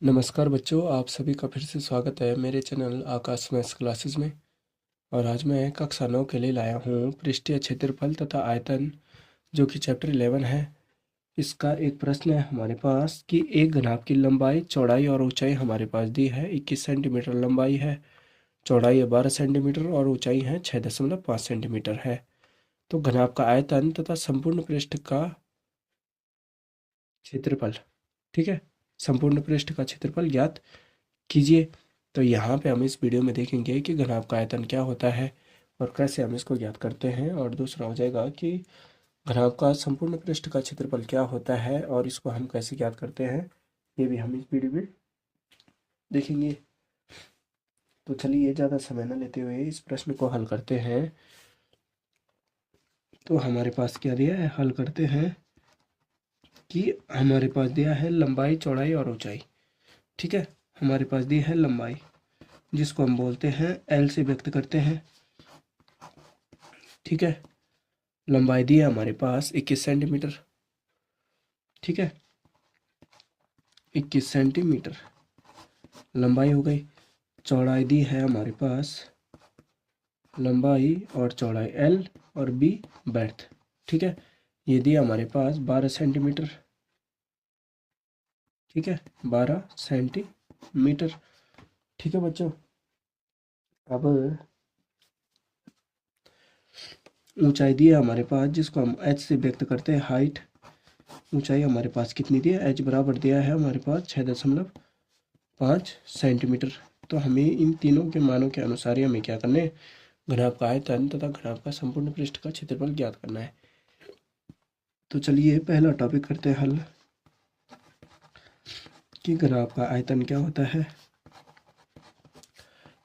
नमस्कार बच्चों, आप सभी का फिर से स्वागत है मेरे चैनल आकाश मैथ्स क्लासेस में। और आज मैं कक्षा 9 के लिए लाया हूँ पृष्ठीय क्षेत्रफल तथा आयतन, जो कि चैप्टर 11 है। इसका एक प्रश्न है हमारे पास कि एक घनाभ की लंबाई, चौड़ाई और ऊंचाई हमारे पास दी है। 21 सेंटीमीटर लंबाई है, चौड़ाई है 12 सेंटीमीटर और ऊंचाई है 6.5 सेंटीमीटर है। तो घनाभ का आयतन तथा संपूर्ण पृष्ठ का क्षेत्रफल, ठीक है, संपूर्ण पृष्ठ का क्षेत्रफल ज्ञात कीजिए। तो यहाँ पे हम इस वीडियो में देखेंगे कि घनाभ का आयतन क्या होता है और कैसे हम इसको ज्ञात करते हैं। और दूसरा हो जाएगा कि घनाभ का संपूर्ण पृष्ठ का क्षेत्रफल क्या होता है और इसको हम कैसे ज्ञात करते हैं, ये भी हम इस वीडियो में देखेंगे। तो चलिए ज़्यादा समय न लेते हुए इस प्रश्न को हल करते हैं। तो हमारे पास क्या दिया है, हल करते हैं कि हमारे पास दिया है लंबाई, चौड़ाई और ऊंचाई। ठीक है, हमारे पास दी है लंबाई, जिसको हम बोलते हैं एल से व्यक्त करते हैं। ठीक है, लंबाई दी है हमारे पास 21 सेंटीमीटर। ठीक है, 21 सेंटीमीटर लंबाई हो गई। चौड़ाई दी है हमारे पास, लंबाई और चौड़ाई एल और बी बैर्थ। ठीक है, ये दिया हमारे पास 12 सेंटीमीटर। ठीक है, 12 सेंटीमीटर। ठीक है बच्चों, अब ऊंचाई दी है हमारे पास, जिसको हम एच से व्यक्त करते हैं, हाइट। ऊंचाई हमारे पास कितनी दी है, एच बराबर दिया है हमारे पास 6.5 सेंटीमीटर। तो हमें इन तीनों के मानों के अनुसार ही हमें क्या करना है, घनाभ का आयतन तथा घनाभ का संपूर्ण पृष्ठ का क्षेत्रफल ज्ञात करना है। तो चलिए पहला टॉपिक करते हैं हल, कि घनाभ का आयतन क्या होता है।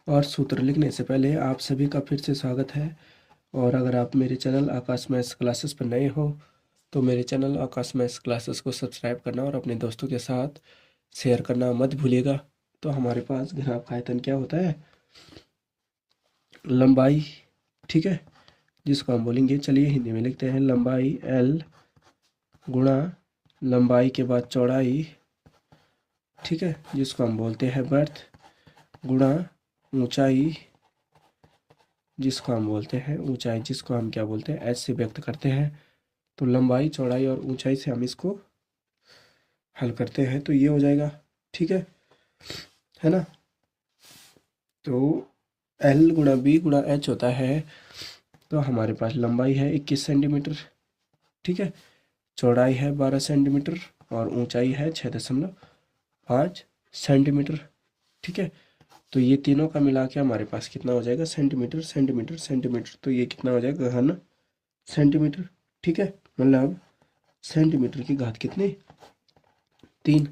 और सूत्र लिखने से पहले आप सभी का फिर से स्वागत है। और अगर आप मेरे चैनल आकाश मैथ्स क्लासेस पर नए हो तो मेरे चैनल आकाश मैथ्स क्लासेस को सब्सक्राइब करना और अपने दोस्तों के साथ शेयर करना मत भूलिएगा। तो हमारे पास घनाभ का आयतन क्या होता है, लंबाई। ठीक है, जिसको हम बोलेंगे, चलिए हिंदी में लिखते हैं, लंबाई एल गुणा लंबाई के बाद चौड़ाई। ठीक है, जिसको हम बोलते हैं बर्थ, गुणा ऊंचाई, जिसको हम बोलते हैं ऊंचाई, जिसको हम क्या बोलते हैं, एच से व्यक्त करते हैं। तो लंबाई, चौड़ाई और ऊंचाई से हम इसको हल करते हैं, तो ये हो जाएगा। ठीक है ना। तो एल गुणा बी गुणा एच होता है। तो हमारे पास लंबाई है 21 सेंटीमीटर। ठीक है, चौड़ाई है 12 सेंटीमीटर और ऊंचाई है 6.5 सेंटीमीटर। ठीक है, तो ये तीनों का मिला के हमारे पास कितना हो जाएगा, सेंटीमीटर सेंटीमीटर सेंटीमीटर। तो ये कितना हो जाएगा, घन सेंटीमीटर। ठीक है, मतलब सेंटीमीटर की घात कितनी, 3।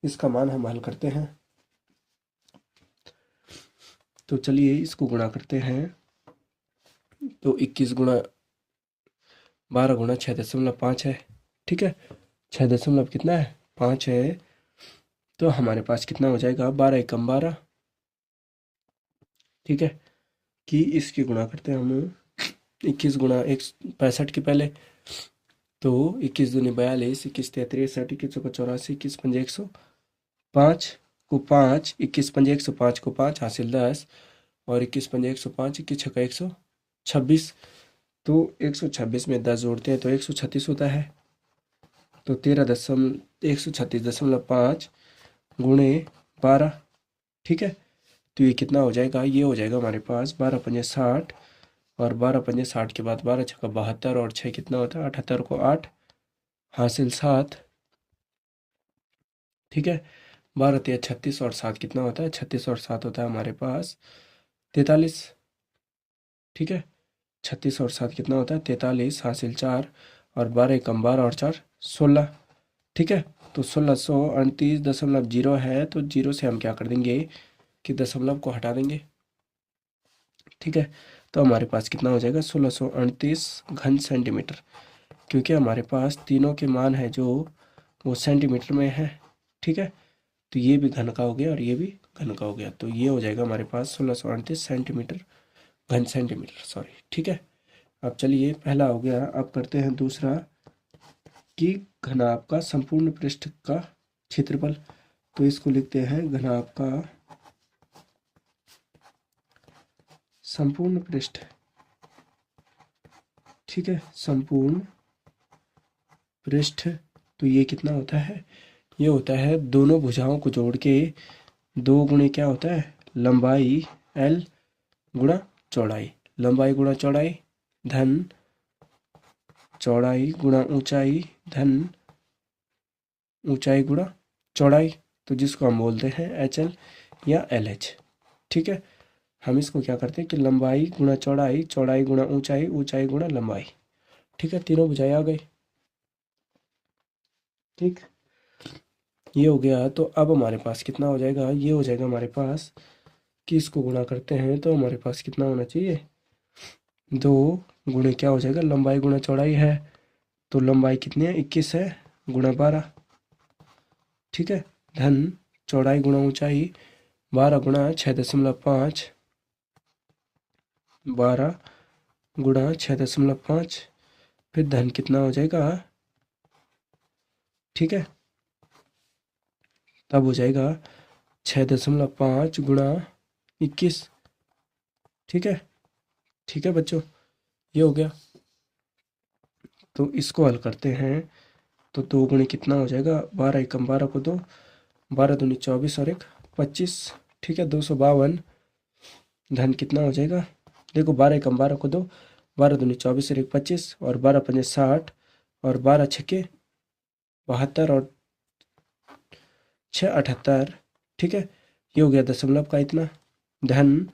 इसका मान हम हल करते हैं। तो चलिए इसको गुणा करते हैं। तो 21 गुणा 12 गुणा 6.5 है। ठीक है, 6 कितना है, 5 है। तो हमारे पास कितना हो जाएगा, 12 एकम 12। ठीक है, कि इसकी गुणा करते हैं हम, 21 गुणा 165 के पहले। तो 21 दूनी 42, 21 33 60, 21 चौका 84, 21 पंजे 105 को 5, 21 पंजे 105 को 5 हासिल 10, और 21 पंजे 105, 21 छक्का 126। तो 126 में 10 जोड़ते हैं तो 136 होता है। तो 136.5 गुणे 12। ठीक है, तो ये कितना हो जाएगा, ये हो जाएगा हमारे पास 12 पंजे 60, और 12 पंजे 60 के बाद 12 छक्का 72, और 6 कितना होता है, 78 को 8 हासिल 7। ठीक है, 12 तिया 36 और 7 कितना होता है, 36 और 7 होता है हमारे पास 43। ठीक है, 36 और 7 कितना होता है, 43 हासिल 4, और 12 एकम 12 और 4 16। ठीक है, तो 1638.0 है, तो जीरो से हम क्या कर देंगे कि दशमलव को हटा देंगे। ठीक है, तो हमारे पास कितना हो जाएगा, 1638 घन सेंटीमीटर, क्योंकि हमारे पास तीनों के मान है जो वो सेंटीमीटर में है। ठीक है, तो ये भी घन का हो गया और ये भी घन का हो गया, तो ये हो जाएगा हमारे पास 1638 सेंटीमीटर घन सेंटीमीटर, सॉरी। ठीक है, अब चलिए पहला हो गया, अब करते हैं दूसरा, कि घनाभ का संपूर्ण पृष्ठ का क्षेत्रफल। तो इसको लिखते हैं घनाभ का संपूर्ण पृष्ठ। ठीक है, संपूर्ण पृष्ठ। तो ये कितना होता है, ये होता है दोनों भुजाओं को जोड़ के 2 गुणे क्या होता है, लंबाई L गुणा चौड़ाई, लंबाई गुणा चौड़ाई धन चौड़ाई गुणा ऊंचाई धन ऊंचाई गुणा चौड़ाई। तो जिसको हम बोलते हैं HL या LH। ठीक है, हम इसको क्या करते हैं कि लंबाई गुणा चौड़ाई, चौड़ाई गुणा ऊंचाई, ऊंचाई गुणा लंबाई। ठीक है, तीनों भुजाएं आ गई। ठीक, ये हो गया। तो अब हमारे पास कितना हो जाएगा, ये हो जाएगा हमारे पास कि इसको गुणा करते हैं तो हमारे पास कितना होना चाहिए, 2 गुणे क्या हो जाएगा, लंबाई गुणा चौड़ाई है, तो लंबाई कितनी है 21 है गुणा 12। ठीक है, धन चौड़ाई गुणा ऊंचाई 12 गुणा 6.5, 12 गुणा 6.5, फिर धन कितना हो जाएगा। ठीक है, तब हो जाएगा 6.5 गुणा 21। ठीक है, ठीक है बच्चों, ये हो गया। तो इसको हल करते हैं तो 2 गुणे कितना हो जाएगा, 12 एकम 12 को 2, 12 दूनी 24 और 1 25। ठीक है, 252 धन कितना हो जाएगा, देखो 12 एकम 12 को 2, 12 दूनी 24 और 1 25 और 12 पंजे 60 और 12 छक्के 72 और 6 78। ठीक है, ये हो गया दशमलव का इतना। धन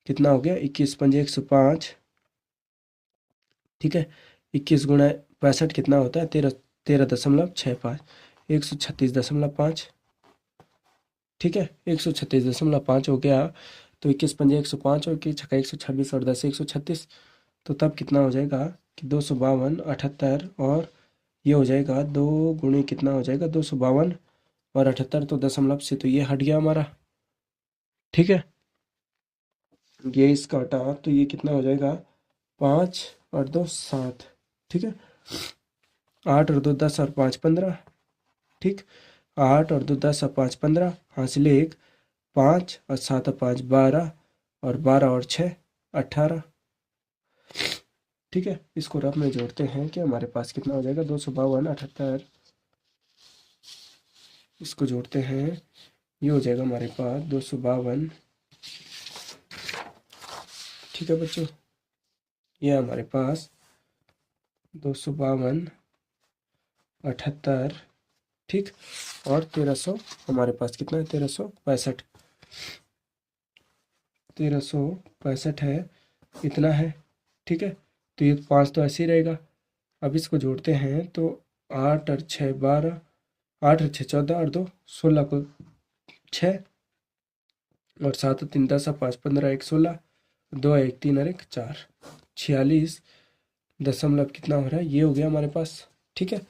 कितना हो गया, 21 पंजे 105। ठीक है, 21 गुणा 65 कितना होता है, 13.65, 136.5। ठीक है, 136.5 हो गया। तो 21 पंजे 105 और 21 छक्का 126 और 10 136। तो तब कितना हो जाएगा कि 252 78 और ये हो जाएगा 2 गुणे कितना हो जाएगा 252 और 78, तो दशमलव से तो ये हट गया हमारा। ठीक है, ये इसका हटा तो ये कितना हो जाएगा 5 और 2 7। ठीक है, 8 और 2 10 और 5 15। ठीक, 8 और 2 10 और 5 15, हासिल 1, 5 और 7 और 5 12 और 12 और 6 18। ठीक है, इसको रफ में जोड़ते हैं कि हमारे पास कितना हो जाएगा 252 78। इसको जोड़ते हैं, ये हो जाएगा हमारे पास 252। ठीक है बच्चों, ये हमारे पास 252 78। ठीक, और 1300 हमारे पास कितना है 1365। 1365 है, इतना है। ठीक है, तो ये 5 तो ऐसे ही रहेगा। अब इसको जोड़ते हैं तो 8 और 6 12, 8 और 6 14 और 2 16 को 6 और 7 और 3 10 और 5 15 1 16, 2 1 3 और 1 4 46 दशमलव कितना हो रहा है, ये हो गया हमारे पास। ठीक है,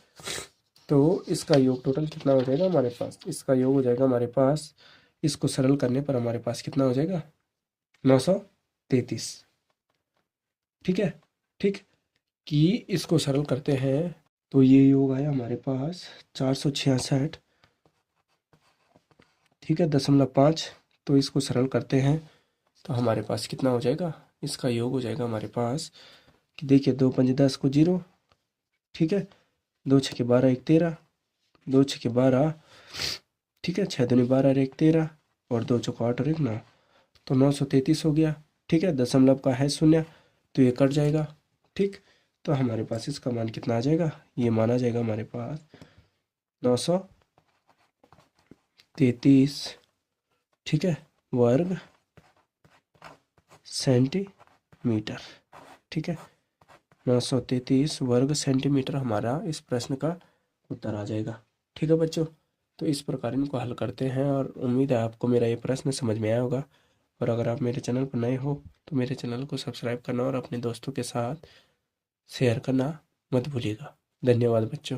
तो इसका योग टोटल कितना हो जाएगा हमारे पास, इसका योग हो जाएगा हमारे पास, इसको सरल करने पर हमारे पास कितना हो जाएगा 933। ठीक है, ठीक, कि इसको सरल करते हैं तो ये योग आया हमारे पास 466। ठीक है, 0.5। तो इसको सरल करते हैं तो हमारे पास कितना हो जाएगा, इसका योग हो जाएगा हमारे पास कि देखिए 2 पंजे 10 को 0। ठीक है, 2 छक्के 12 1 13, 2 छक्के 12। ठीक है, 6 दूनी 12 और 1 13 और 2 चौको 8 और 1 9, तो 933 हो गया। ठीक है, दशमलव का है 0 तो ये कट जाएगा। ठीक, तो हमारे पास इसका मान कितना आ जाएगा, ये माना जाएगा हमारे पास 933। ठीक है, वर्ग सेंटीमीटर। ठीक है, 933 वर्ग सेंटीमीटर हमारा इस प्रश्न का उत्तर आ जाएगा। ठीक है बच्चों, तो इस प्रकार इनको हल करते हैं और उम्मीद है आपको मेरा ये प्रश्न समझ में आया होगा। और अगर आप मेरे चैनल पर नए हो तो मेरे चैनल को सब्सक्राइब करना और अपने दोस्तों के साथ शेयर करना मत भूलिएगा। धन्यवाद बच्चों।